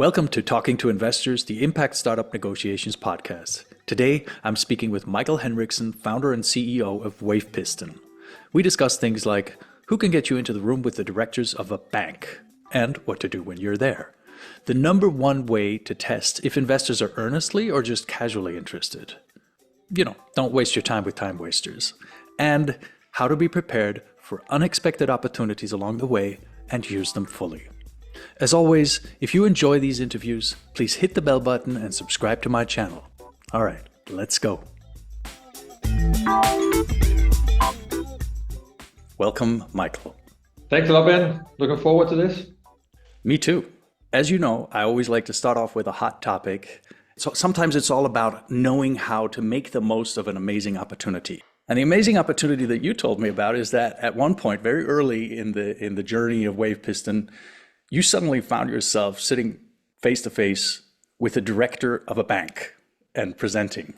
Welcome to Talking to Investors, the Impact Startup Negotiations podcast. Today, I'm speaking with Michael Henriksen, founder and CEO of Wavepiston. We discuss things like who can get you into the room with the directors of a bank and what to do when you're there. The number one way to test if investors are earnestly or just casually interested. Don't waste your time with time wasters. And how to be prepared for unexpected opportunities along the way and use them fully. As always, if you enjoy these interviews, please hit the bell button and subscribe to my channel. All right, let's go. Welcome, Michael. Thanks a lot, Ben. Looking forward to this. Me too. As you know, I always like to start off with a hot topic. So sometimes it's all about knowing how to make the most of an amazing opportunity. And the amazing opportunity that you told me about is that at one point, very early in the journey of Wavepiston, you suddenly found yourself sitting face to face with the director of a bank and presenting.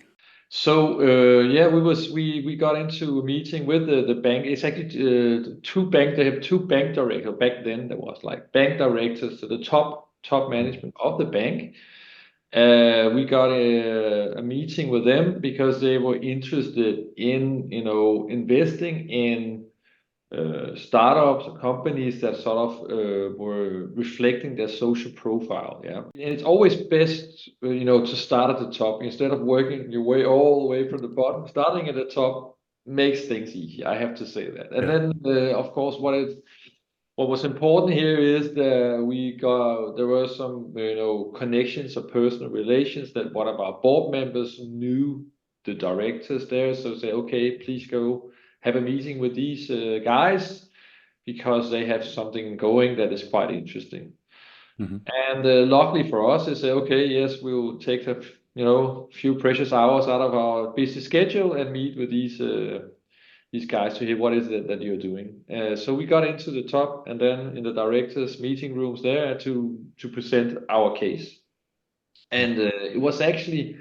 So we got into a meeting with the bank. It's actually two bank. They have two bank directors. Back then there was like bank directors to the top management of the bank. We got a meeting with them because they were interested in investing in startups or companies that sort of were reflecting their social profile. Yeah, and it's always best to start at the top instead of working your way all the way from the bottom. Starting at the top makes things easy. I have to say that. And then of course what was important here is that there were some connections or personal relations that one of our board members knew the directors there, so say, okay, please go have a meeting with these guys because they have something going that is quite interesting. Mm-hmm. And luckily for us, they say, okay, yes, we'll take a few precious hours out of our busy schedule and meet with these guys to hear what is it that you're doing. So we got into the top and then in the directors meeting rooms there to present our case. And it was actually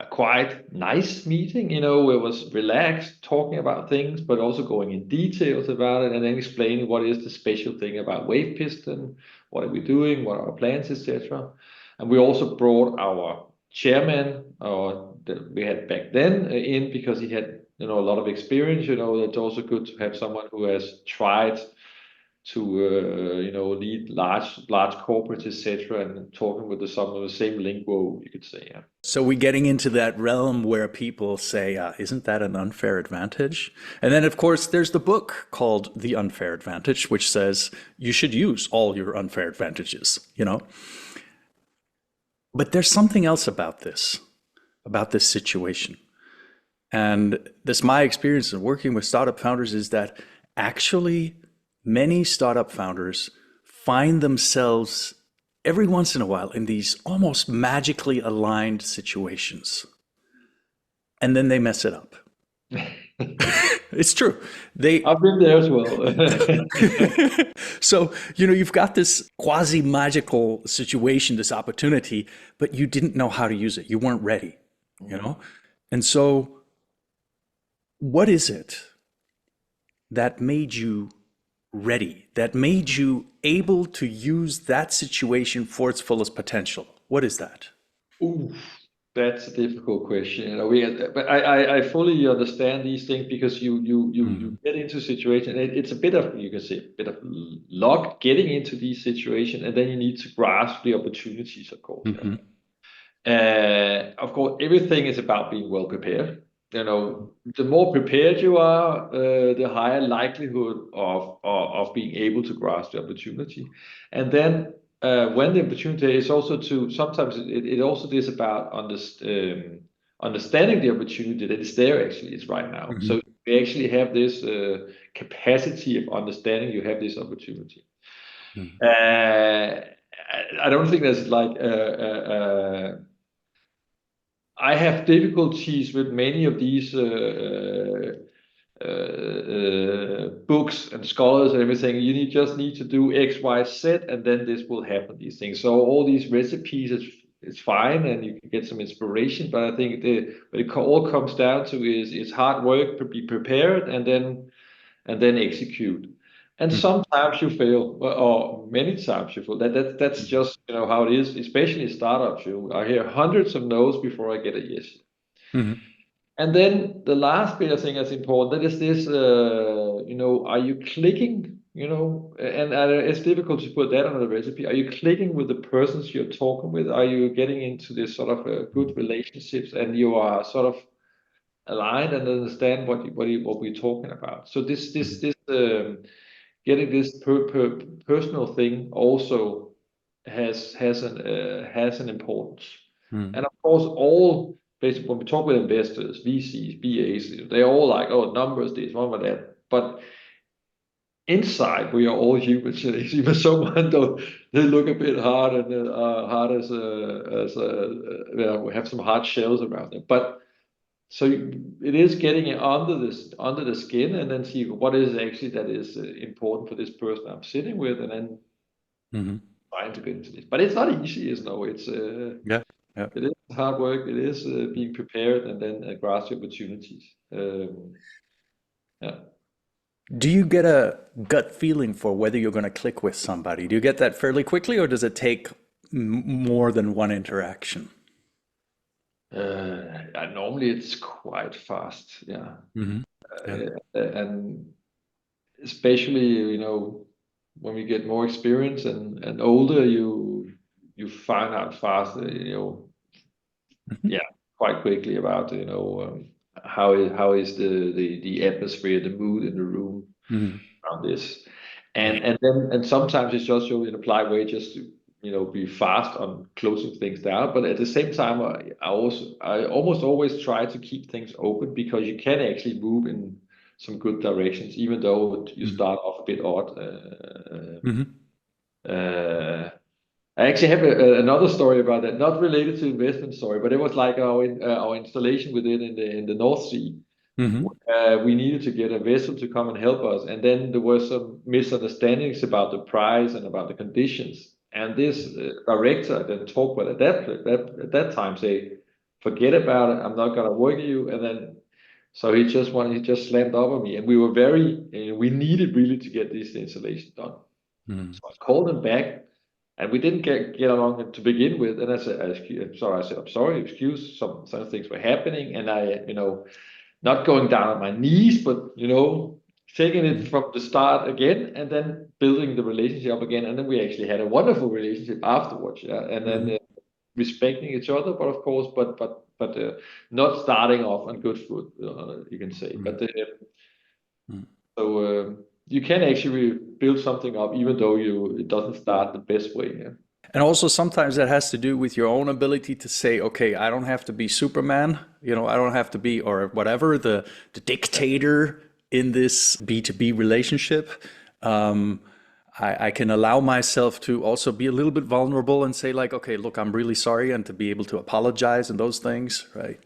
a quite nice meeting, it was relaxed, talking about things, but also going in details about it and then explaining what is the special thing about Wavepiston, what are we doing, what are our plans, etc. And we also brought our chairman, that we had back then, in because he had a lot of experience. It's also good to have someone who has tried to lead large corporates, etc., and talking with some of the same lingo, you could say. Yeah. So we're getting into that realm where people say, isn't that an unfair advantage? And then, of course, there's the book called The Unfair Advantage, which says you should use all your unfair advantages, But there's something else about this situation. And this, my experience in working with startup founders is that actually many startup founders find themselves every once in a while in these almost magically aligned situations. And then they mess it up. It's true. I've been there as well. So, you've got this quasi-magical situation, this opportunity, but you didn't know how to use it. You weren't ready, And so what is it that made you ready, that made you able to use that situation for its fullest potential? What is that? Ooh, that's a difficult question. But I fully understand these things because you get into situation. It's a bit of, you can say, a bit of luck getting into these situations, and then you need to grasp the opportunities, of course. Mm-hmm. Of course, everything is about being well prepared. The more prepared you are, the higher likelihood of being able to grasp the opportunity. And then when the opportunity is also sometimes it also is about understanding the opportunity that is there actually is right now. Mm-hmm. So you actually have this capacity of understanding you have this opportunity. Mm-hmm. I don't think there's like I have difficulties with many of these books and scholars and everything. You just need to do X, Y, Z, and then this will happen. These things. So all these recipes, it's fine, and you can get some inspiration. But I think what it all comes down to is hard work to be prepared and then execute. And sometimes you fail, or many times you fail. That's just how it is, especially in startups. I hear hundreds of no's before I get a yes. Mm-hmm. And then the last bit I think is important. That is this, are you clicking? And it's difficult to put that on the recipe. Are you clicking with the persons you're talking with? Are you getting into this sort of good relationships, and you are sort of aligned and understand what we're talking about? So this getting this personal thing also has an importance. Mm-hmm. And of course, all basically when we talk with investors, VCs, BAs, they're all like, oh, numbers, this, one with that. But inside, we are all humans. Even someone they look a bit hard and hard we have some hard shells around them. But so it is getting it under the skin, and then see what is actually that is important for this person I'm sitting with, and then Mm-hmm. trying to get into this. But it's not easy, it's Yeah. Yeah. it is hard work. It is being prepared and then grasp the opportunities. Yeah. Do you get a gut feeling for whether you're going to click with somebody? Do you get that fairly quickly, or does it take more than one interaction? Normally it's quite fast. Yeah. Mm-hmm. Yeah. And especially when we get more experience and older, you find out faster. Mm-hmm. Yeah, quite quickly about how is the atmosphere, the mood in the room Mm-hmm. around this. Yeah. And sometimes it's just in a polite way, just to be fast on closing things down. But at the same time, I almost always try to keep things open, because you can actually move in some good directions, even though you start off a bit odd. Mm-hmm. Uh, I actually have another story about that, not related to investment story, but it was like our installation within in the North Sea. Mm-hmm. We needed to get a vessel to come and help us, and then there were some misunderstandings about the price and about the conditions. And this director that talked with at that time say, "Forget about it. I'm not gonna work with you." And then so he just slammed over me, and we were we needed really to get this installation done. Mm-hmm. So I called him back, and we didn't get along to begin with. And I said, "I'm sorry." I said, "I'm sorry. Excuse some things were happening," and I not going down on my knees, but taking it from the start again, and then building the relationship up again, and then we actually had a wonderful relationship afterwards. Yeah, and then respecting each other, but of course, but not starting off on good foot, you can say. But so you can actually build something up, even though it doesn't start the best way. Yeah. And also sometimes that has to do with your own ability to say, okay, I don't have to be Superman, I don't have to be, or whatever, the dictator in this B2B relationship. I can allow myself to also be a little bit vulnerable and say like, okay, look, I'm really sorry, and to be able to apologize and those things, right?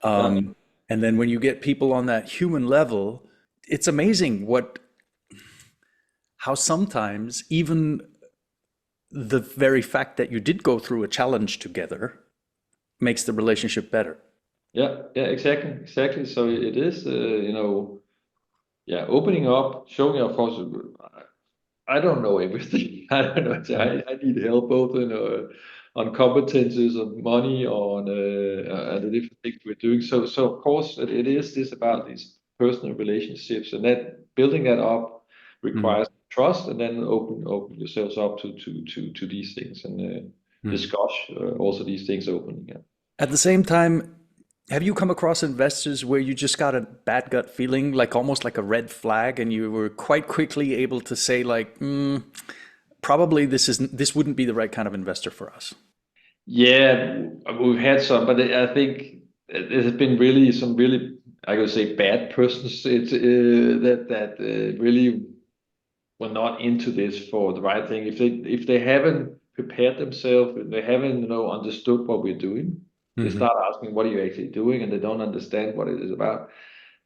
Yeah. And then when you get people on that human level, it's amazing how sometimes even the very fact that you did go through a challenge together makes the relationship better. Yeah, yeah, exactly. So it is, yeah, opening up, showing, of course, I don't know everything. I don't know. I need help both on competences, on money, on the different things we're doing. So of course, it is this about these personal relationships, and that building that up Mm, requires trust, and then open yourselves up to these things, and mm. discuss also these things openly. Yeah. At the same time, have you come across investors where you just got a bad gut feeling, like almost like a red flag, and you were quite quickly able to say like, probably this wouldn't be the right kind of investor for us? Yeah, we've had some, but I think there has been really some really, I would say, bad persons. It's that really were not into this for the right thing. If they haven't prepared themselves, if they haven't understood what we're doing, they Hmm. start asking what are you actually doing, and they don't understand what it is about.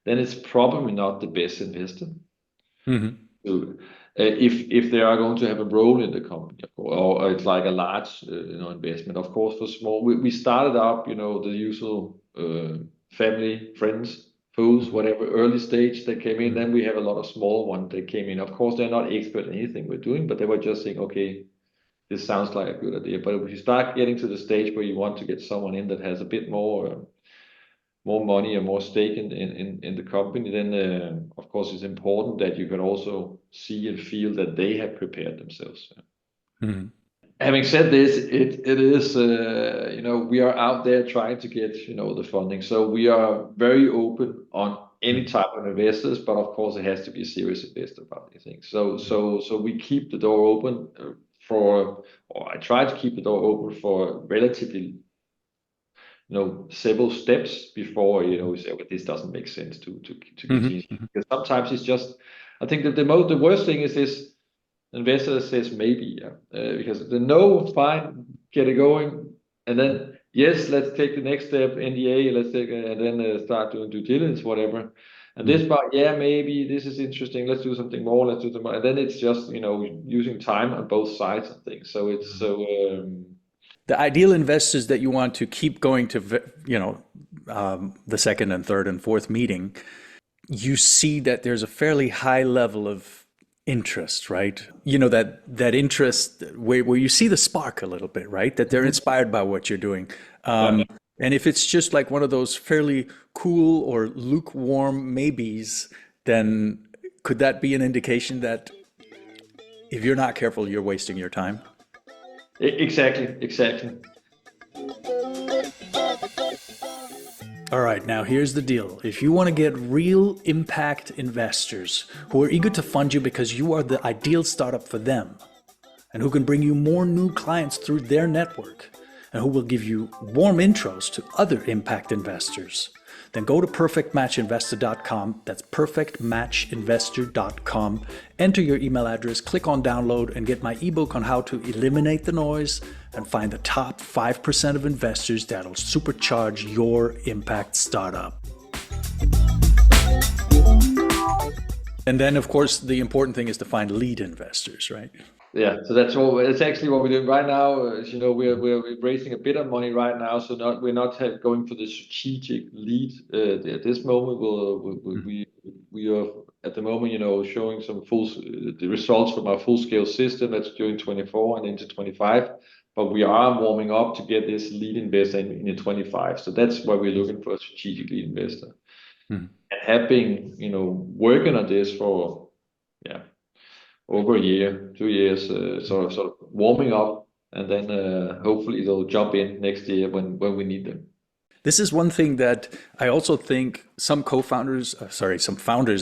Then it's probably not the best investor. Hmm. So, if they are going to have a role in the company, of course, or it's like a large investment. Of course, for small, we started up, the usual family, friends. post, whatever early stage they came in. Then we have a lot of small ones that came in. Of course, they're not expert in anything we're doing, but they were just saying, okay, this sounds like a good idea. But if you start getting to the stage where you want to get someone in that has a bit more money and more stake in the company, then of course it's important that you can also see and feel that they have prepared themselves. Mm-hmm. Having said this, it is we are out there trying to get the funding, so we are very open on any type of investors, but of course it has to be a serious investor about these things. So we keep the door open or I try to keep the door open for relatively several steps before we say, okay, this doesn't make sense to continue. Because sometimes it's just, I think that the worst thing is this investor says maybe, because the no, fine, get it going, and then yes, let's take the next step, NDA, let's take, and then start doing due diligence, whatever. And this part, yeah, maybe this is interesting. Let's do something more. Let's do some more. And then it's just using time on both sides and things. So it's the ideal investors that you want to keep going to, the second and third and fourth meeting, you see that there's a fairly high level of interest, right? That interest where you see the spark a little bit, right? That they're inspired by what you're doing. And if it's just like one of those fairly cool or lukewarm maybes, then could that be an indication that if you're not careful, you're wasting your time? Exactly. All right, now here's the deal. If you want to get real impact investors who are eager to fund you because you are the ideal startup for them, and who can bring you more new clients through their network, and who will give you warm intros to other impact investors, then go to perfectmatchinvestor.com. That's perfectmatchinvestor.com. Enter your email address, click on download, and get my ebook on how to eliminate the noise and find the top 5% of investors that'll supercharge your impact startup. And then, of course, the important thing is to find lead investors, right? Yeah, so it's actually what we're doing right now. As you know, we're raising a bit of money right now, so we're not going for the strategic lead at this moment. We are at the moment, showing some the results from our full scale system that's during 24 and into 25. But we are warming up to get this lead investor in 25. So that's why we're looking for a strategic lead investor, and have been working on this for over a year, 2 years, sort of warming up, and then hopefully they'll jump in next year when we need them. This is one thing that I also think some founders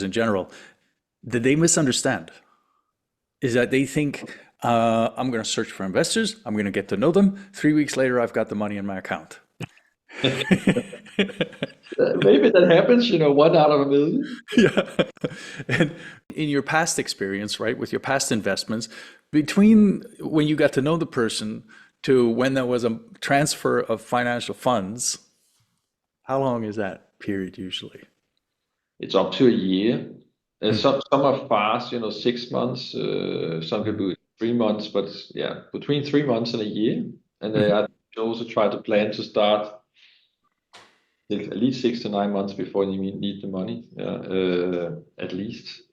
in general, that they misunderstand, is that they think, I'm going to search for investors, I'm going to get to know them, 3 weeks later I've got the money in my account. Maybe that happens, 1 out of a million. Yeah. And in your past experience, right, with your past investments, between when you got to know the person to when there was a transfer of financial funds, how long is that period usually? It's up to a year. Some are fast, 6 months. Some can do it 3 months, but yeah, between 3 months and a year. And I also try to plan to start at least 6 to 9 months before you need the money, at least.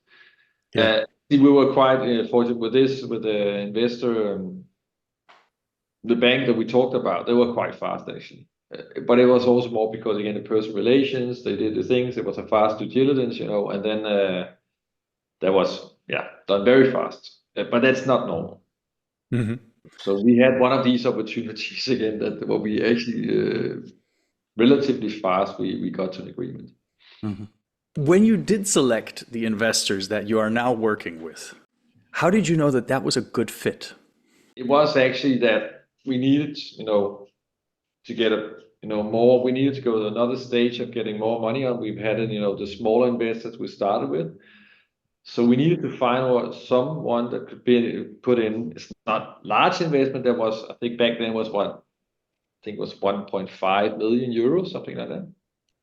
We were quite fortunate with this, with the investor, the bank that we talked about. They were quite fast actually, but it was also more because again the personal relations. They did the things. It was a fast due diligence, and then that was done very fast. But that's not normal. So we had one of these opportunities again that what we actually. Relatively fast, we got to an agreement. When you did select the investors that you are now working with, how did you know that that was a good fit? It was actually that we needed, to get more. We needed to go to another stage of getting more money on. We've had, the smaller investors we started with. So we needed to find someone that could be put in. It's not large investment. There was, I think back then was what. I think it was 1.5 million euros, something like that.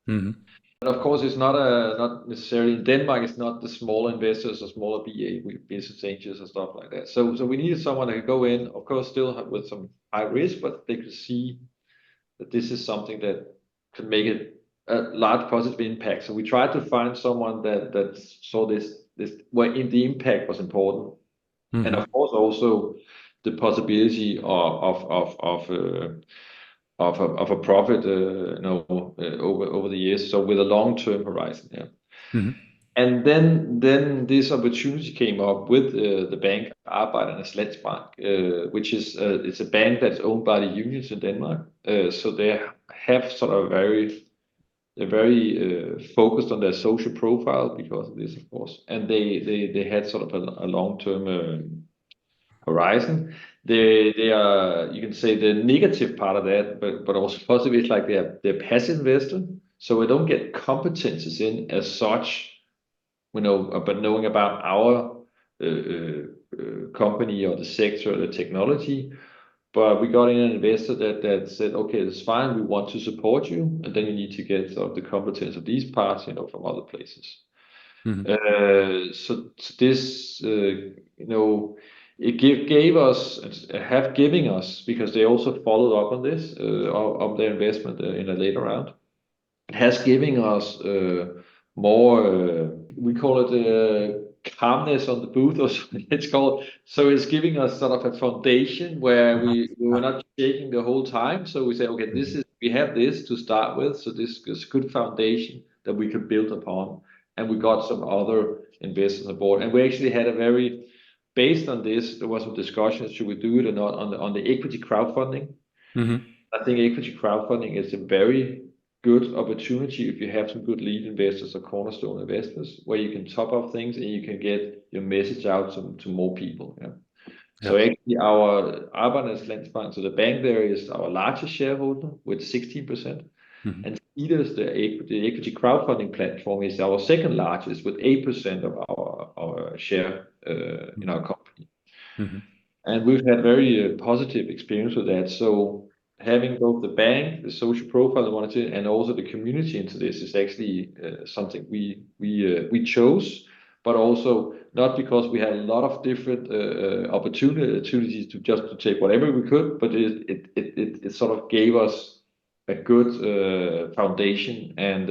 And of course, it's not necessarily in Denmark. It's not the small investors or smaller business angels and stuff like that. So we needed someone that could go in, of course, still with some high risk, but they could see that this is something that could make it a large positive impact. So we tried to find someone that saw this where in the impact was important, and of course also the possibility of a profit, over the years. So with a long-term horizon, yeah. And then this opportunity came up with the bank Arbejdernes Landsbank, which is it's a bank that's owned by the unions in Denmark. So they have sort of they're very focused on their social profile because of this, of course, and they had sort of a long-term horizon. They are, you can say, the negative part of that, but also positive is like they're passive investor, so we don't get competences in as such, but knowing about our company or the sector or the technology. But we got in an investor that said, okay, it's fine, we want to support you, and then you need to get sort of the competence of these parts, from other places. So this, it gave us, giving us, because they also followed up on this, of their investment in a later round. It has given us more, we call it calmness on the booth, or something it's called. So it's giving us sort of a foundation where we were not shaking the whole time. So we say, okay, we have this to start with. So this is a good foundation that we could build upon. And we got some other investors on board. And we actually had based on this, there was some discussions, should we do it or not, on the equity crowdfunding. I think equity crowdfunding is a very good opportunity if you have some good lead investors or cornerstone investors, where you can top up things and you can get your message out to more people. Yeah. So actually our Arbejdernes Landsbank, so the bank there is our largest shareholder with 16%. And Seeders, the equity crowdfunding platform, is our second largest with 8% of our share in our company. And we've had very positive experience with that. So having both the bank, the social profile, and also the community into this is actually something we chose, but also not because we had a lot of different opportunities to take whatever we could, but it sort of gave us a good foundation, and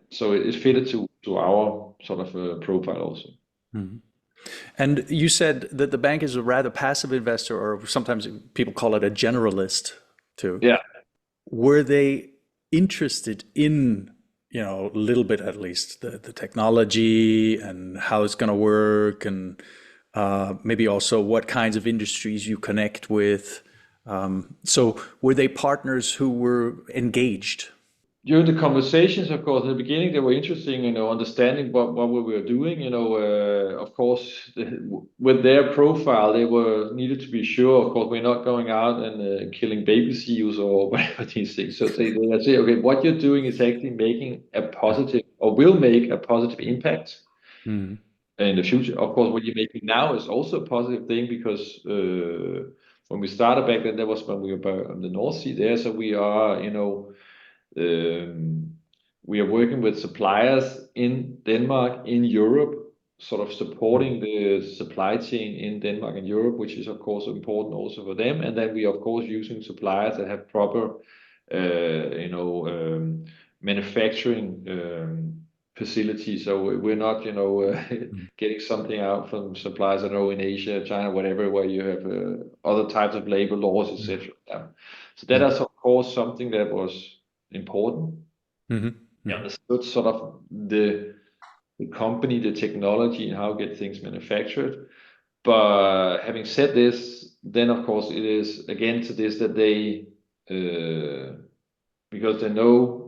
so it fitted to our sort of profile also. And you said that the bank is a rather passive investor, or sometimes people call it a generalist too. Yeah. Were they interested in, a little bit at least, the technology and how it's going to work, and maybe also what kinds of industries you connect with? So were they partners who were engaged? During the conversations, of course, in the beginning, they were interesting, understanding what we were doing. Of course, with their profile, they needed to be sure. Of course, we're not going out and killing baby seals or whatever these things. So they say, okay, what you're doing is actually making a positive, or will make a positive impact in the future. Of course, what you're making now is also a positive thing, because when we started back then, that was when we were on the North Sea there. So we are, we are working with suppliers in Denmark, in Europe, sort of supporting the supply chain in Denmark and Europe, which is of course important also for them. And then we are of course using suppliers that have proper, manufacturing facilities. So we're not, getting something out from suppliers, in Asia, China, whatever, where you have other types of labor laws, etc. Yeah. So that is of course something that was important. Understood sort of the company, the technology, and how to get things manufactured. But having said this, then of course it is again to this that they, because they know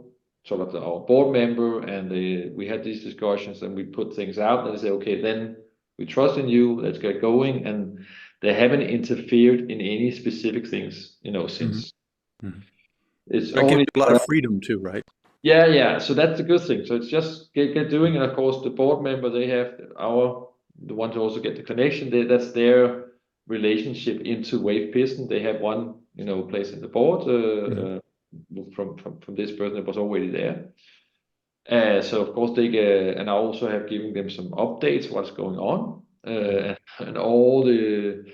sort of our board member, and we had these discussions, and we put things out, and they say, okay, then we trust in you, let's get going. And they haven't interfered in any specific things, since. It's That only gives you a lot of freedom too, right? Yeah. So that's a good thing. So it's just get doing, and of course the board member, they have the one to also get the connection. That's their relationship into Wavepiston. They have one, place in the board from this person that was already there. So of course they get, and I also have given them some updates what's going on, and all the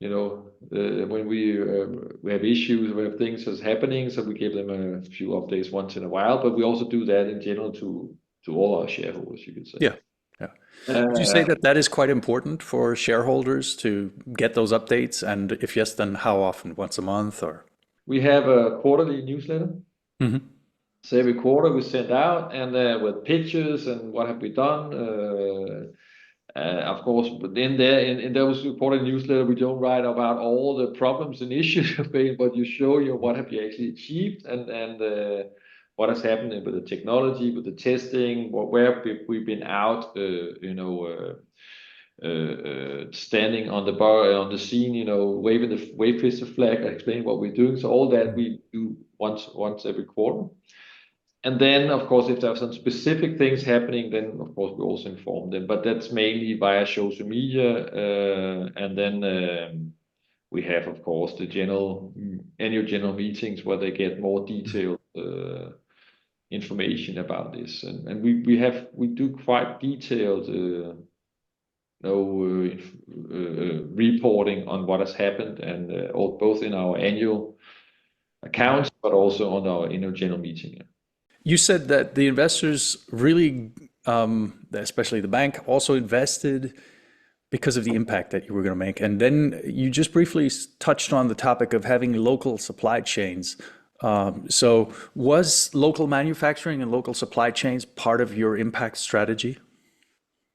when we have issues, we have things that's happening, so we give them a few updates once in a while. But we also do that in general to all our shareholders, you could say. Yeah. Yeah. Would you say Uh, that that is quite important for shareholders to get those updates? And if yes, then how often? Once a month or? we have a quarterly newsletter. Hmm. So every quarter we send out and with pictures and what have we done. Of course, but in those quarterly newsletter, we don't write about all the problems and issues, but you show what have you actually achieved and what has happened with the technology, with the testing, where we've been out, standing on the bar on the scene, waving the Wavepiston flag, explaining what we're doing. So all that we do once every quarter. And then, of course, if there are some specific things happening, then of course we also inform them. But that's mainly via social media, and then we have, of course, the annual general meetings where they get more detailed information about this. And we do quite detailed reporting on what has happened, and both in our annual accounts, but also on our annual general meeting. You said that the investors really, especially the bank, also invested because of the impact that you were going to make. And then you just briefly touched on the topic of having local supply chains. So was local manufacturing and local supply chains part of your impact strategy?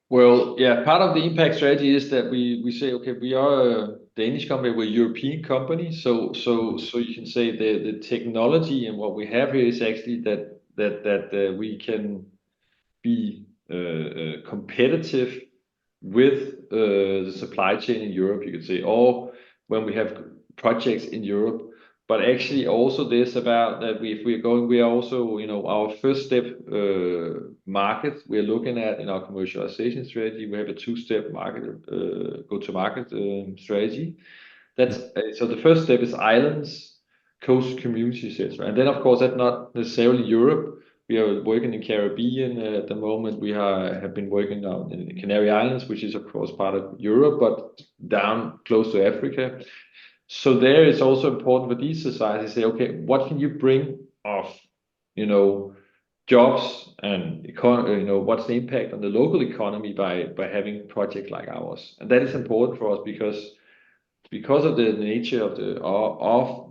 Well, yeah, part of the impact strategy is that we say, okay, we are a Danish company, we're a European company, so you can say the technology and what we have here is actually that we can be competitive with the supply chain in Europe, you could say, or when we have projects in Europe. But actually also this about that if we're going, we are also, our first step market we're looking at in our commercialization strategy. We have a two-step market go-to-market strategy. That's so the first step is islands, coast communities, etc. And then of course that's not necessarily Europe. We are working in Caribbean at the moment. We have been working out in the Canary Islands, which is of course part of Europe, but down close to Africa. So there it's also important for these societies to say, okay, what can you bring of, jobs and what's the impact on the local economy by having projects like ours? And that is important for us because of the nature of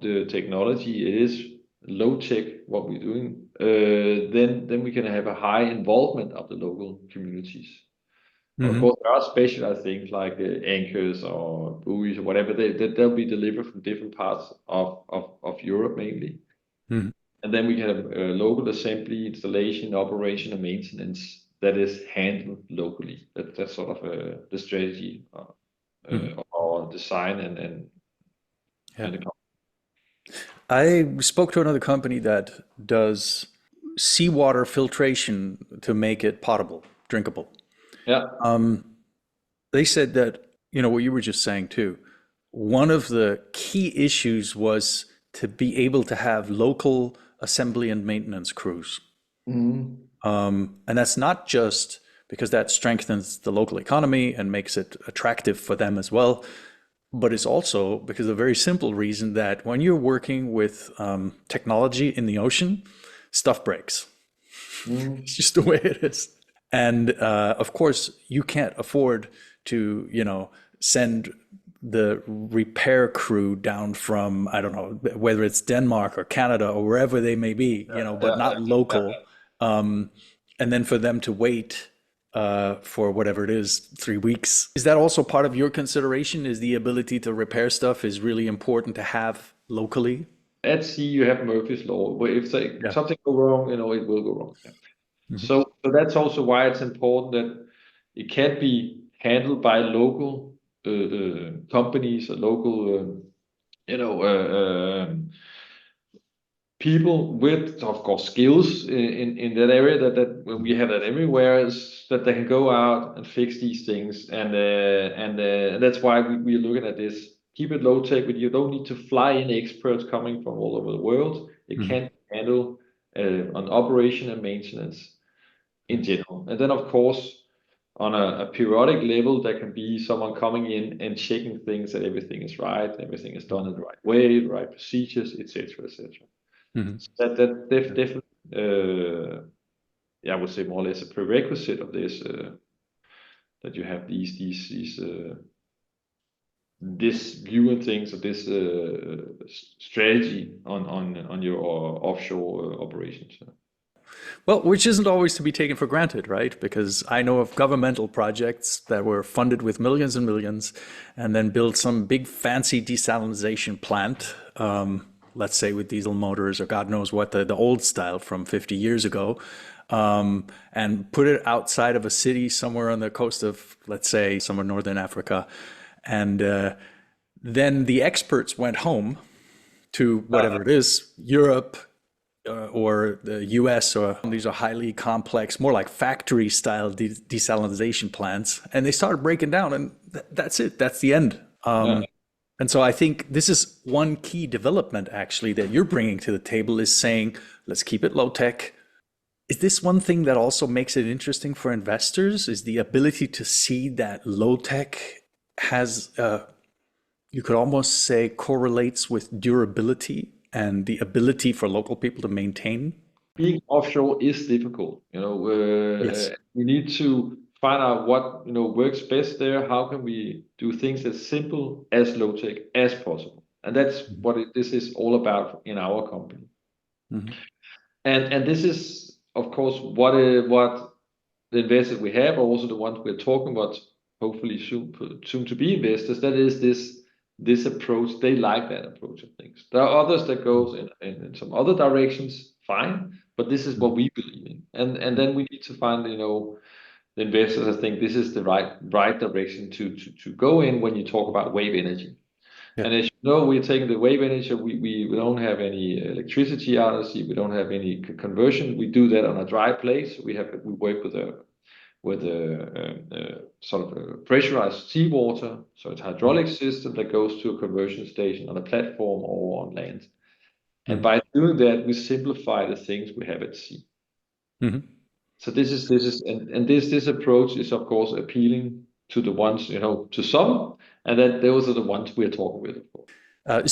the technology. It is low tech what we're doing. Then we can have a high involvement of the local communities. Of course, there are specialized things like anchors or buoys or whatever. They'll be delivered from different parts of Europe mainly. Mhm. And then we can have local assembly, installation, operation, and maintenance that is handled locally. That's sort of the strategy of our design and Yeah. the company. I spoke to another company that does seawater filtration to make it potable, drinkable. Yeah. They said that, what you were just saying too, one of the key issues was to be able to have local assembly and maintenance crews. And that's not just because that strengthens the local economy and makes it attractive for them as well, but it's also because of a very simple reason that when you're working with technology in the ocean, stuff breaks. It's just the way it is. And of course, you can't afford to, send the repair crew down from, I don't know, whether it's Denmark or Canada or wherever they may be, but not local. And then for them to wait for whatever it is, 3 weeks. Is that also part of your consideration? Is the ability to repair stuff is really important to have locally? At sea, you have Murphy's Law, where if Yeah. something go wrong, it will go wrong. Yeah. Mhm. So that's also why it's important that it can be handled by local companies or local, people with, of course, skills in that area. That when we have that everywhere, is that they can go out and fix these things, and that's why we are looking at this. Keep it low tech, but you don't need to fly in experts coming from all over the world. It Mhm. can handle on operation and maintenance in general. And then, of course, on a periodic level, there can be someone coming in and checking things that everything is right, everything is done in the right way, the right procedures, etc., etc. Mhm. So definitely, yeah, I would say more or less a prerequisite of this, that you have these this view and things of this strategy on your offshore operations. Well, which isn't always to be taken for granted, right? Because I know of governmental projects that were funded with millions and millions and then built some big fancy desalination plant, let's say with diesel motors or God knows what, the old style from 50 years ago, and put it outside of a city somewhere on the coast of, let's say, somewhere northern Africa. And then the experts went home to whatever it is, Europe, or the US, or these are highly complex, more like factory style desalination plants. And they started breaking down, and that's it. That's the end. Yeah. And so I think this is one key development actually that you're bringing to the table is saying, let's keep it low tech. Is this one thing that also makes it interesting for investors? Is the ability to see that low tech has, you could almost say, correlates with durability and the ability for local people to maintain? Being offshore is difficult. Yes. We need to find out what works best there. How can we do things as simple as low tech as possible? And that's what this is all about in our company. Mhm. And this is, of course, what the investors we have, are also the ones we're talking about, hopefully soon to be investors. That is this approach. They like that approach of things. There are others that goes in some other directions, fine, but this is what we believe in. And then we need to find the investors. I think this is the right direction to go in when you talk about wave energy. Yeah. And as you know, we're taking the wave energy. We don't have any electricity out of the sea. We don't have any conversion. We do that on a dry place. We work with a sort of a pressurized seawater. So it's a hydraulic system that goes to a conversion station on a platform or on land. And Mhm. by doing that, we simplify the things we have at sea. Mhm. So this approach is of course appealing to the ones, to some, and then those are the ones we're talking with, of course.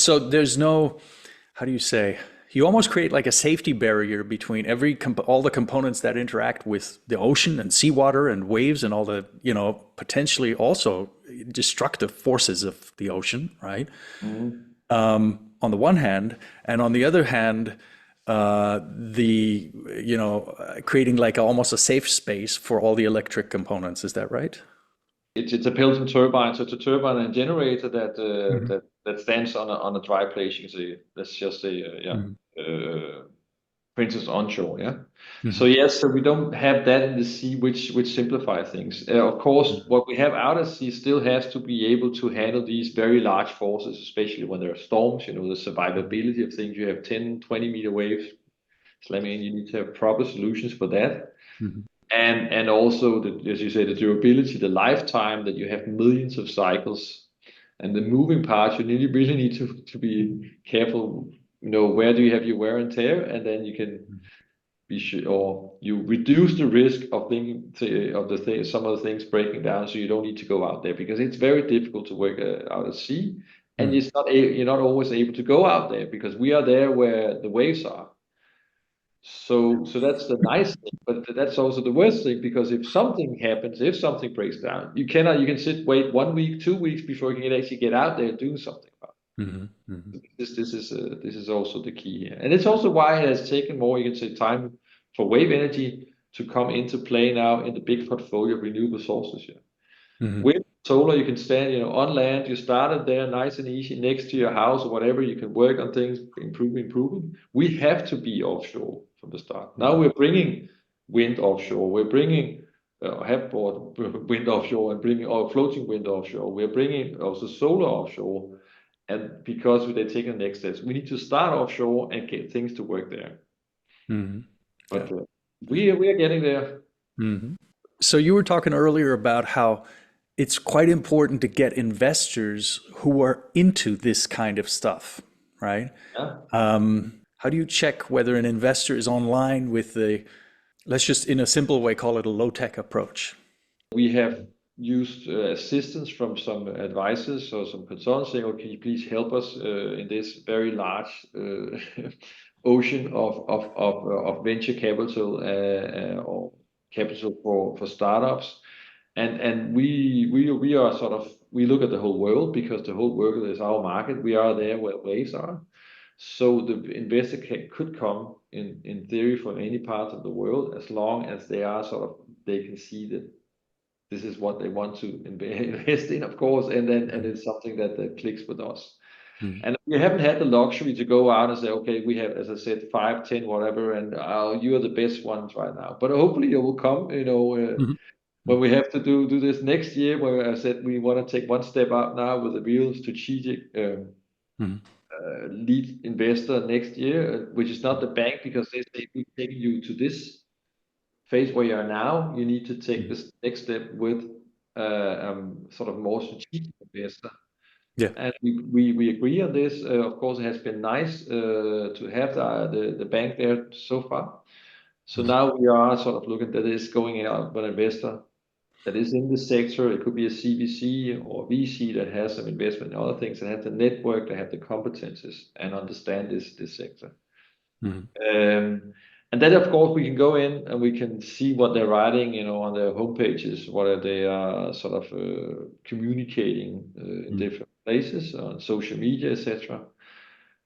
So there's no, how do you say, you almost create like a safety barrier between all the components that interact with the ocean and seawater and waves and all the, potentially also destructive forces of the ocean, right? Mhm. On the one hand, and on the other hand, the, creating like almost a safe space for all the electric components. Is that right? It's a Pelton turbine, so it's a turbine and generator Mhm. that stands on a dry place. You can say let's just say Mhm. for instance onshore, yeah. So Mhm. yes, so we don't have that in the sea, which simplify things. Of course, what we have out at sea still has to be able to handle these very large forces, especially when there are storms. The survivability of things. You have 10, 20 meter waves slamming in. You need to have proper solutions for that. Mhm. And also as you say, the durability, the lifetime, that you have millions of cycles, and the moving parts. You really need to be careful. Where do you have your wear and tear, and then you can be sure, or you reduce the risk of some of the things breaking down, so you don't need to go out there, because it's very difficult to work out at sea, and Mhm. you're not always able to go out there because we are there where the waves are. So that's the nice thing, but that's also the worst thing, because if something happens, if something breaks down, you can wait 1 week, 2 weeks before you can actually get out there and do something about Mhm. Mhm. it. This is also the key here, and it's also why it has taken more, you can say, time for wave energy to come into play now in the big portfolio of renewable sources here. Mhm. Wind, solar, you can stand, on land. You started there, nice and easy, next to your house or whatever. You can work on things, improving. We have to be offshore from the start. Now we're bringing wind offshore. We're bringing, have brought wind offshore and bringing our floating wind offshore. We're bringing also solar offshore. And because they're taking the next steps, we need to start offshore and get things to work there. Mhm. Yeah. But we are getting there. Mhm. So you were talking earlier about how it's quite important to get investors who are into this kind of stuff, right? Yeah. How do you check whether an investor is online with the, let's just in a simple way call it a low tech approach? we have used assistance from some advisors or some consultants saying, "Okay, can you please help us in this very large ocean of venture capital or capital for startups?" And we are sort of, we look at the whole world because the whole world is our market. We are there where waves are. So the investor could come in theory from any part of the world, as long as they are sort of, they can see that this is what they want to invest in, of course, and it's something that clicks with us. And we haven't had the luxury to go out and say, "Okay, we have, as I said, 5, 10, whatever, and you are the best ones right now." But hopefully it will come, when we have to do this next year, where I said we want to take one step up now with a real strategic lead investor next year, which is not the bank, because they say, "We're taking you to this phase where you are now. You need to take this next step with sort of more strategic investor." Yeah. And we agree on this. Of course, it has been nice to have the bank there so far. So now we are sort of looking at this, going out with an investor that is in the sector. It could be a CVC or VC that has some investment in other things, and have the network, they have the competences and understand this sector. And then, of course, we can go in and we can see what they're writing, on their homepages, what they are sort of communicating in different places on social media, etc.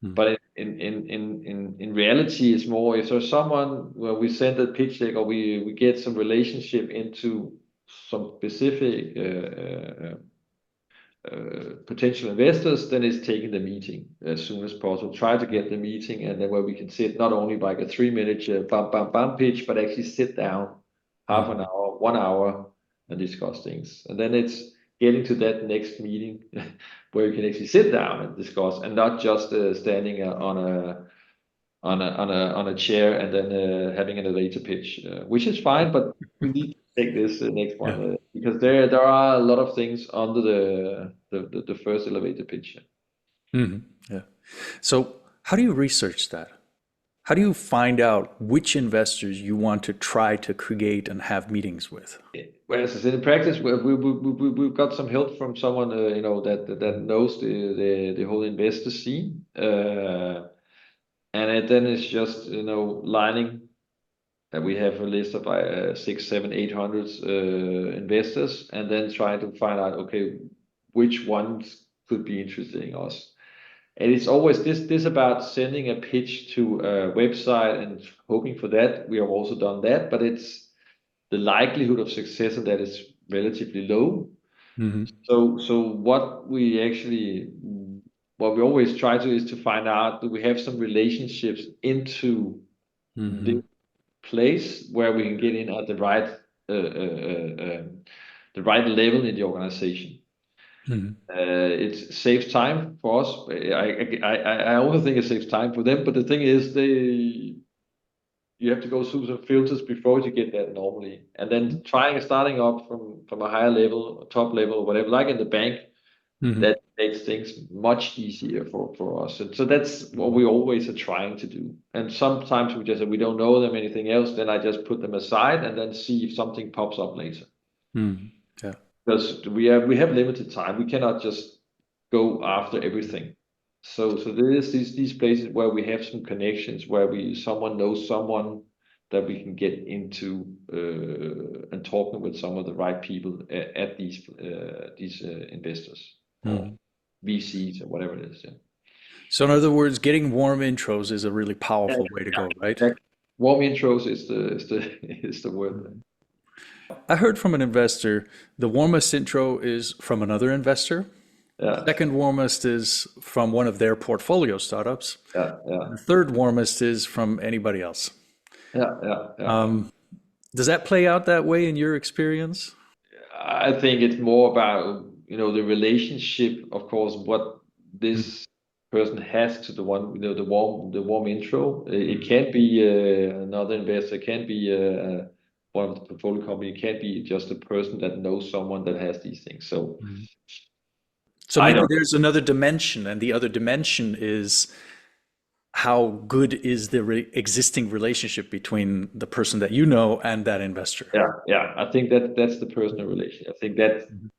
But in reality, it's more if there's someone where we send a pitch deck, or we get some relationship into some specific potential investors, then it's taking the meeting as soon as possible. Try to get the meeting, and then where we can sit not only like a 3-minute bam pitch, but actually sit down half an hour, 1 hour, and discuss things. And then it's getting to that next meeting where you can actually sit down and discuss, and not just standing on a chair and then having an elevator pitch, which is fine, but we need to take this next one because there are a lot of things under the first elevator pitch. Yeah. So how do you research that? How do you find out which investors you want to try to create and have meetings with? Well, as I said, in practice, we've got some help from someone that knows the whole investor scene, and then it's just lining. And we have a list of 600, 700, 800 investors, and then trying to find out, okay, which ones could be interesting us. And it's always this about sending a pitch to a website and hoping for that. We have also done that, but it's the likelihood of success of that is relatively low. So what we always try to is to find out, do we have some relationships into the place where we can get in at the right level in the organization. It saves time for us. I also think it saves time for them, but the thing is, you have to go through some filters before you get that normally, and then starting up from a higher level, top level, whatever, like in the bank, that makes things much easier for us. And so that's what we always are trying to do. And sometimes we just say we don't know them anything else, then I just put them aside and then see if something pops up later. Yeah. Because we have limited time. We cannot just go after everything. So there is these places where we have some connections, where someone knows someone that we can get into and talking with some of the right people at these investors or VCs or whatever it is. Yeah. So in other words, getting warm intros is a really powerful way to go, right? Exactly. Warm intros is the word. I heard from an investor, the warmest intro is from another investor. Yeah. Second warmest is from one of their portfolio startups. Yeah. The third warmest is from anybody else. Yeah. Does that play out that way in your experience? I think it's more about the relationship, of course, what this person has to the one, the warm intro. It can't be another investor, it can't be one of the portfolio company, it can't be just a person that knows someone that has these things. So maybe there's another dimension, and the other dimension is how good is the existing relationship between the person that you know and that investor? Yeah. I think that's the personal relation. I think that Mhm.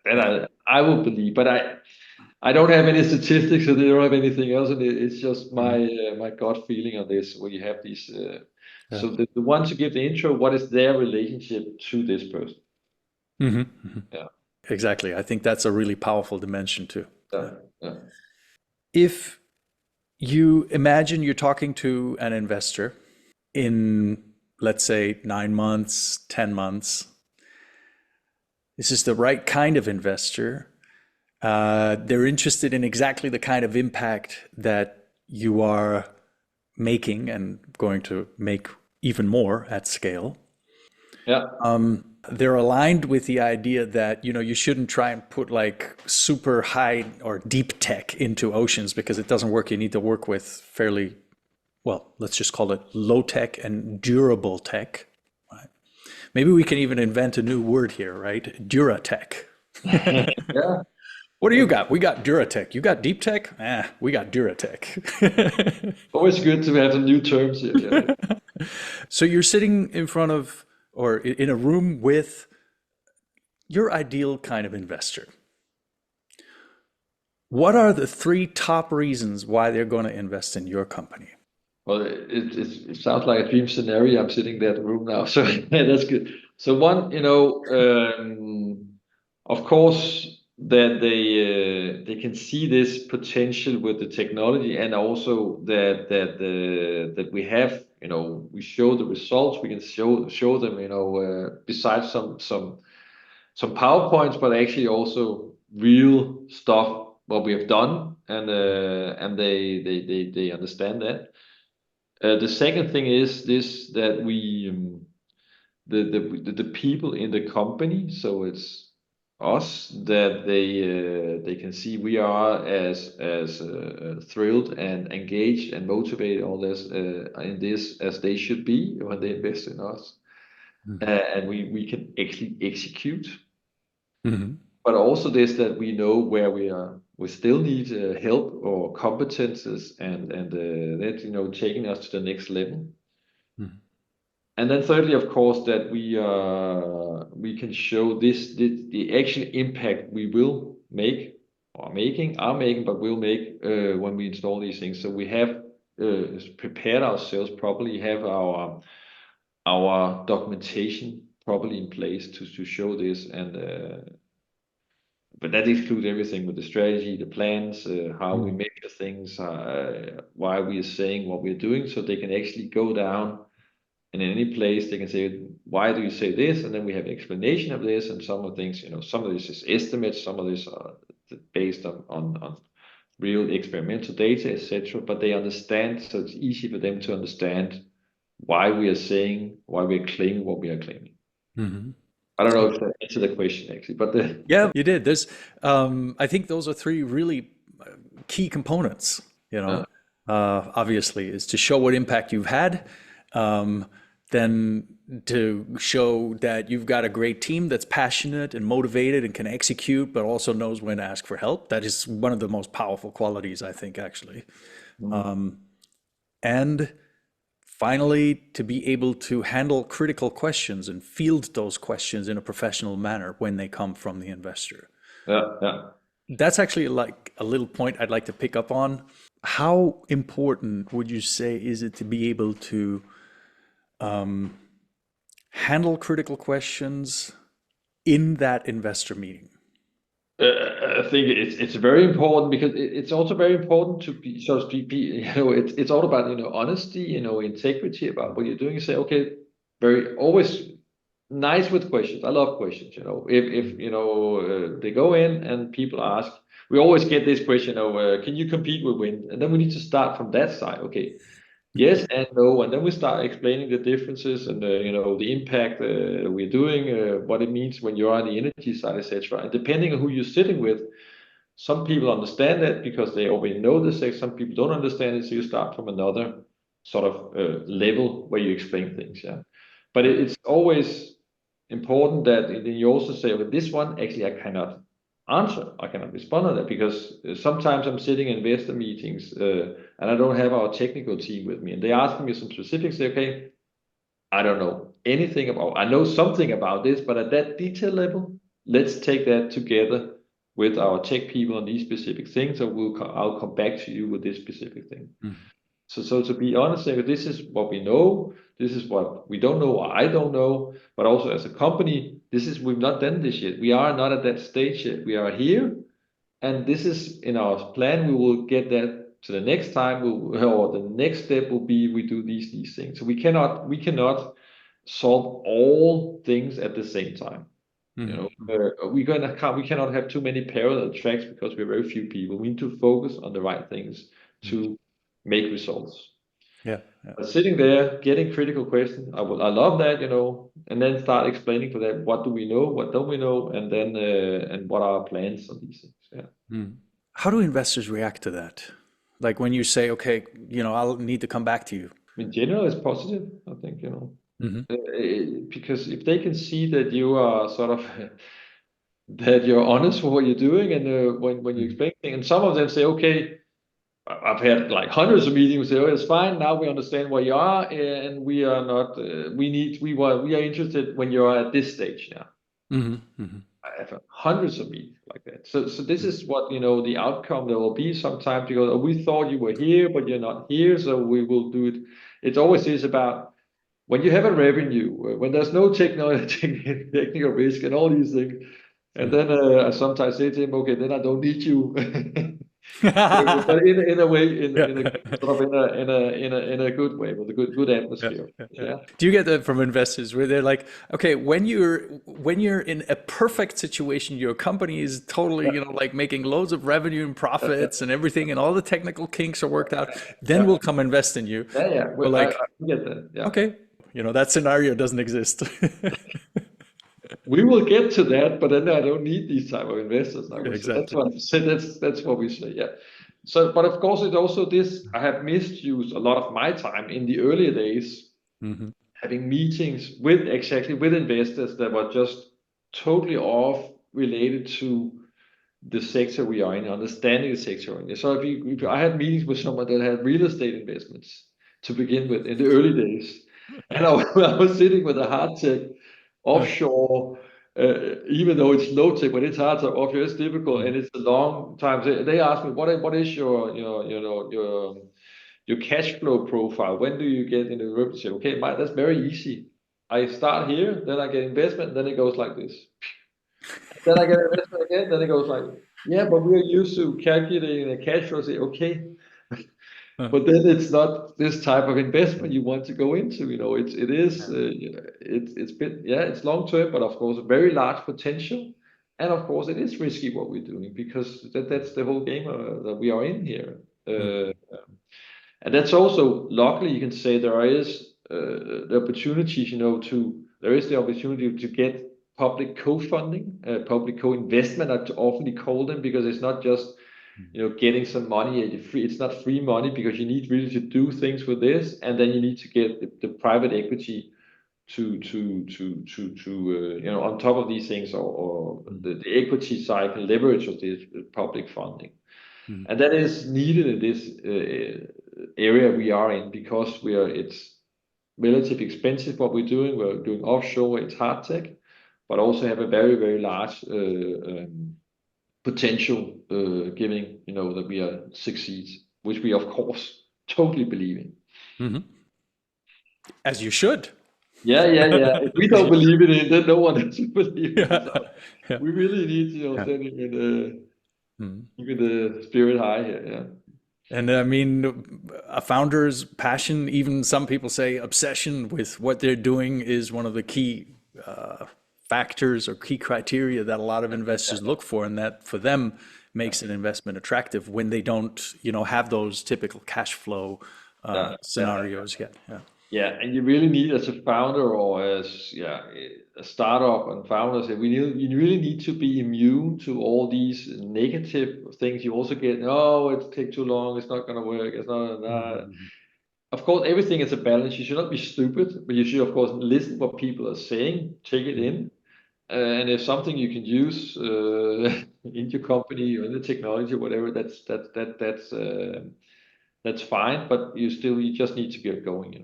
that I will believe, but I don't have any statistics, and I don't have anything else, and it's just Mhm. my gut feeling on this. Where you have these, Yeah. so the ones who give the intro, what is their relationship to this person? Hmm. Hmm. Yeah, Exactly. I think that's a really powerful dimension too. yeah, Yeah. yeah, If you imagine you're talking to an investor in, let's say, 9 months, 10 months, this is the right kind of investor. They're interested in exactly the kind of impact that you are making and going to make even more at scale. yeah. They're aligned with the idea that you shouldn't try and put like super high or deep tech into oceans because it doesn't work. You need to work with fairly, well, let's just call it low tech and durable tech. Maybe we can even invent a new word here, right? Duratech. Yeah. What do you got? We got Duratech. You got deep tech? We got Duratech. Always good to have some new terms here. Yeah. So you're sitting in front of or in a room with your ideal kind of investor. What are the three top reasons why they're going to invest in your company? Well, it sounds like a dream scenario. I'm sitting there in the room now, so yeah, that's good. So one, of course, that they can see this potential with the technology, and also that we have, we show the results. We can show them, besides some PowerPoints, but actually also real stuff what we have done, and they understand that. The second thing is this, that we the people in the company, so it's us, that they can see we are as thrilled and engaged and motivated all this in this as they should be when they invest in us, and we can actually execute. Mm-hmm. But also this, that we know where we still need help or competences, and that, taking us to the next level. Mm-hmm. And then thirdly, of course, that we can show the actual impact we will make, or are making, but will make when we install these things. So we have prepared ourselves properly, have our documentation properly in place to show this, and but that includes everything with the strategy, the plans, how we measure things, why we are saying what we're doing, so they can actually go down, and in any place they can say, why do you say this? And then we have an explanation of this, and some of things, some of this is estimates, some of this are based on real experimental data, etc. But they understand, so it's easy for them to understand why we are saying, why we are claiming what we are claiming. Mm-hmm. I don't know if that answered the question actually, but Yeah, you did. I think those are three really key components. uh, Obviously, is to show what impact you've had, um, then to show that you've got a great team that's passionate and motivated and can execute, but also knows when to ask for help. That is one of the most powerful qualities, I think, actually. And finally, to be able to handle critical questions and field those questions in a professional manner when they come from the investor. yeah. That's actually like a little point I'd like to pick up on. How important would you say is it to be able to handle critical questions in that investor meeting? I think it's very important, because it's also very important to be, so to speak, it's all about, honesty, integrity about what you're doing. You say, okay, very always nice with questions. I love questions. If they go in and people ask, we always get this question of, can you compete with wind? And then we need to start from that side. Okay, yes and no, and then we start explaining the differences, and the impact we're doing, what it means when you're on the energy side, etc. And depending on who you're sitting with, some people understand that because they already know the sex. Some people don't understand it, so you start from another sort of level where you explain things. Yeah, but it's always important that then you also say, well, this one actually I cannot answer. I cannot respond on that because sometimes I'm sitting in investor meetings and I don't have our technical team with me, and they ask me some specifics. Say, okay, I don't know anything about. I know something about this, but at that detail level, let's take that together with our tech people on these specific things, or I'll come back to you with this specific thing. So to be honest, this is what we know, this is what we don't know, or I don't know, but also as a company, we've not done this yet. We are not at that stage yet. We are here, and this is in our plan. We will get that to the next time, or the next step will be we do these things. So we cannot solve all things at the same time. We cannot have too many parallel tracks because we're very few people. We need to focus on the right things to make results. But sitting there getting critical questions, I love that, and then start explaining for them what do we know, what don't we know, and then and what are our plans on these things. How do investors react to that? Like when you say, okay, I'll need to come back to you. In general, it's positive, I think, because if they can see that you are sort of that you're honest for what you're doing, and when you explain things, and some of them say, okay, I've had like hundreds of meetings say, oh, it's fine, now we understand where you are, and we are not, we are interested when you're at this stage now. I have hundreds of meetings like that. So this is what, the outcome there will be sometimes. You go, oh, we thought you were here, but you're not here, so we will do it. It always is about when you have a revenue, when there's no technical risk and all these things. And then I sometimes say to him, okay, then I don't need you. But in a way, in a good way, with a good atmosphere. Do you get that from investors where they're like, okay, when you're in a perfect situation, your company is totally, like making loads of revenue and profits and everything, and all the technical kinks are worked out, then we'll come invest in you. We're like, I get that. Okay, that scenario doesn't exist. We will get to that, but then I don't need these type of investors. Exactly. That's what I say. That's what we say. Yeah. So, but of course, it's also this. I have misused a lot of my time in the earlier days, having meetings with investors that were just totally off related to the sector we are in, understanding the sector. So if I had meetings with someone that had real estate investments to begin with in the early days, and I was sitting with a hard tech offshore, even though it's low tech, but it's hard tech offshore, it's difficult, and it's a long time. They ask me, what is your cash flow profile? When do you get into the river? Say, okay, that's very easy. I start here, then I get investment, then it goes like this. Then I get investment again, then it goes like, yeah, but we're used to calculating a cash flow. Say, okay, but then it's not this type of investment you want to go into. It's long term, but of course a very large potential, and of course it is risky what we're doing because that's the whole game that we are in here. And that's also, luckily, you can say there is the opportunities, there is the opportunity to get public co-funding, public co-investment, I often call them, because it's not just getting some money free. It's not free money because you need really to do things with this, and then you need to get the private equity to on top of these things, or the equity side and leverage of this public funding. And that is needed in this area we are in because it's relatively expensive what we're doing. We're doing offshore, it's hard tech, but also have a very, very large potential giving, that we succeed, which we of course totally believe in. As you should. Yeah. If we don't believe in it, then no one else will believe in it. So we really need, keeping the spirit high here. Yeah. And I mean, a founder's passion, even some people say obsession with what they're doing, is one of the key factors or key criteria that a lot of investors look for, and that for them makes an investment attractive when they don't, have those typical cash flow scenarios yet. Yeah, and you really need, as a founder or as a startup and founders, you really need to be immune to all these negative things. You also get, it takes too long, it's not going to work, it's not. Of course, everything is a balance. You should not be stupid, but you should, of course, listen what people are saying, take it in, and if something you can use in your company or in the technology, whatever, that's fine. But you just need to get going.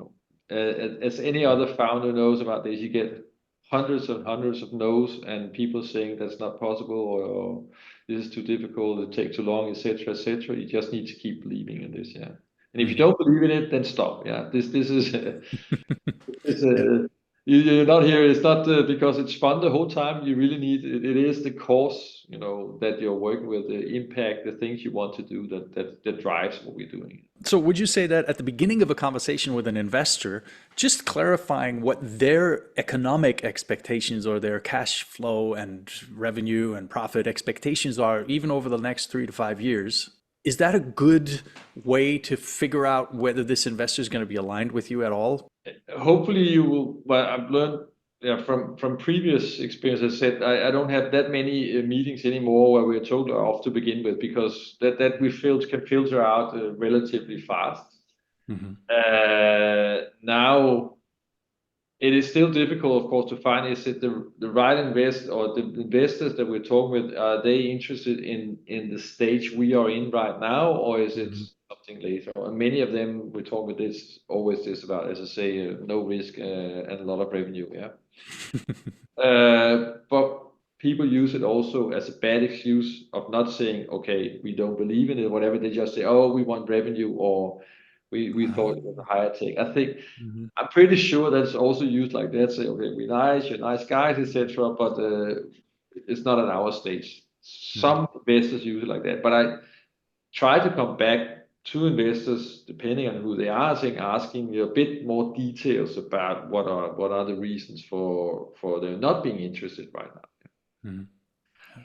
As any other founder knows about this, you get hundreds and hundreds of no's and people saying that's not possible, or this is too difficult, it takes too long, etc., etc. You just need to keep believing in this, yeah. And if you don't believe in it, then stop. Yeah, this is is Yeah. you're not here. It's not because it's fun the whole time. You really need it. It is the cause, that you're working with, the impact, the things you want to do that drives what we're doing. So would you say that at the beginning of a conversation with an investor, just clarifying what their economic expectations or their cash flow and revenue and profit expectations are, even over the next 3 to 5 years, is that a good way to figure out whether this investor is going to be aligned with you at all? Hopefully you will. Well, I've learned, yeah, from previous experience. I said I don't have that many meetings anymore where we're totally off to begin with, because that we can filter out relatively fast. Now it is still difficult, of course, to find, is it the right invest, or the investors that we're talking with, are they interested in the stage we are in right now, or is it something later? And many of them we talk with this always this about, as I say, no risk and a lot of revenue. Yeah. But people use it also as a bad excuse of not saying, okay, we don't believe in it, whatever. They just say, oh, we want revenue, or we thought it was a higher take. I think I'm pretty sure that's also used like that. Say, okay, you're nice guys, etc. But it's not at our stage. Some investors use it like that, but I try to come back to investors, depending on who they are, asking you a bit more details about what are the reasons for them not being interested right now.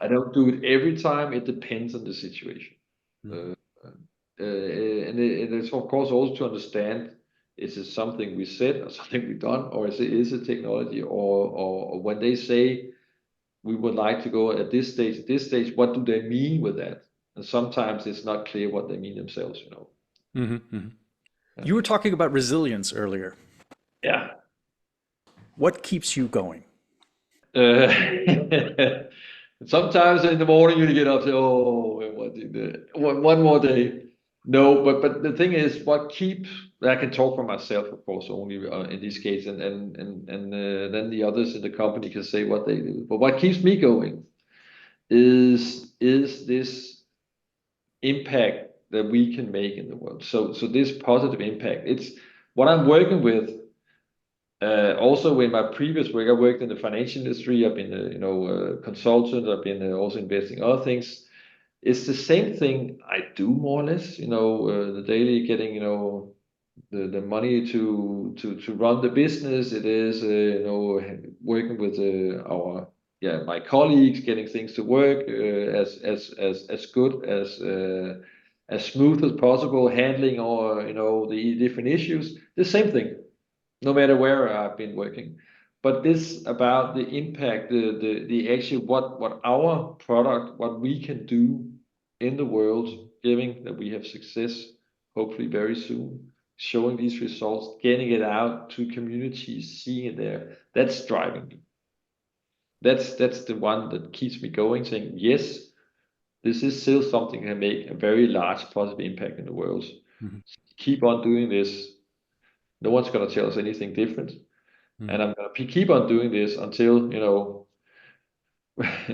I don't do it every time. It depends on the situation. And it's of course also to understand, is it something we said or something we done, or is it technology, or when they say we would like to go at this stage, what do they mean with that? And sometimes it's not clear what they mean themselves. You were talking about resilience earlier. Yeah. What keeps you going? Sometimes in the morning you get up and say, oh, one more day. No, but the thing is, I can talk for myself, of course, only in this case, and then the others in the company can say what they do. But what keeps me going is this impact that we can make in the world. So this positive impact. It's what I'm working with. Also, in my previous work, I worked in the financial industry. I've been a consultant. I've been also investing in other things. It's the same thing I do, more or less. The daily getting the money to run the business. It is working with my colleagues, getting things to work as good as smooth as possible, handling all the different issues. The same thing, no matter where I've been working. But this about the impact, the actual what our product, what we can do in the world, giving that we have success, hopefully very soon, showing these results, getting it out to communities, seeing it there. That's driving me. That's the one that keeps me going, saying, yes, this is still something that can make a very large positive impact in the world. Keep on doing this. No one's going to tell us anything different. And I'm going to keep on doing this until,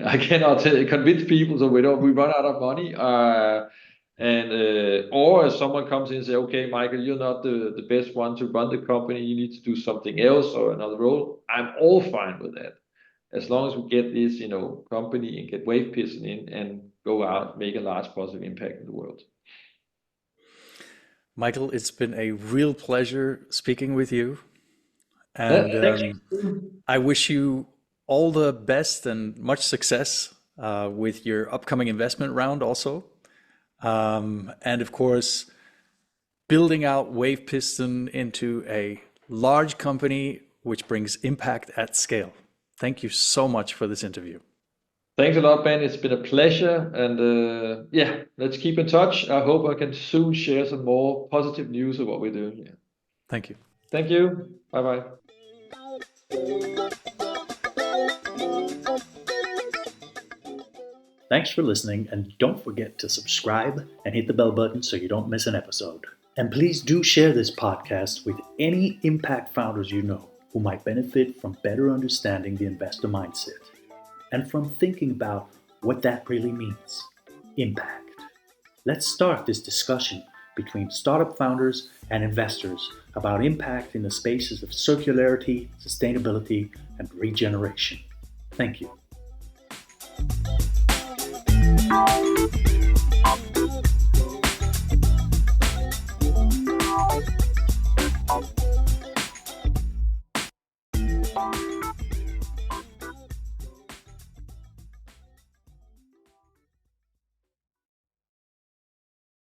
I cannot convince people, so we run out of money. Or if someone comes in and say, okay, Michael, you're not the best one to run the company. You need to do something else or another role. I'm all fine with that. As long as we get this, company and get Wavepiston in and go out, make a large positive impact in the world. Michael, it's been a real pleasure speaking with you. Yeah, And thank you. I wish you all the best and much success with your upcoming investment round also. And of course, building out Wavepiston into a large company which brings impact at scale. Thank you so much for this interview. Thanks a lot, Ben. It's been a pleasure. And let's keep in touch. I hope I can soon share some more positive news of what we're doing here. Thank you. Thank you. Bye bye. Thanks for listening, and don't forget to subscribe and hit the bell button so you don't miss an episode. And please do share this podcast with any impact founders you know who might benefit from better understanding the investor mindset and from thinking about what that really means. Impact. Let's start this discussion between startup founders and investors about impact in the spaces of circularity, sustainability, and regeneration. Thank you.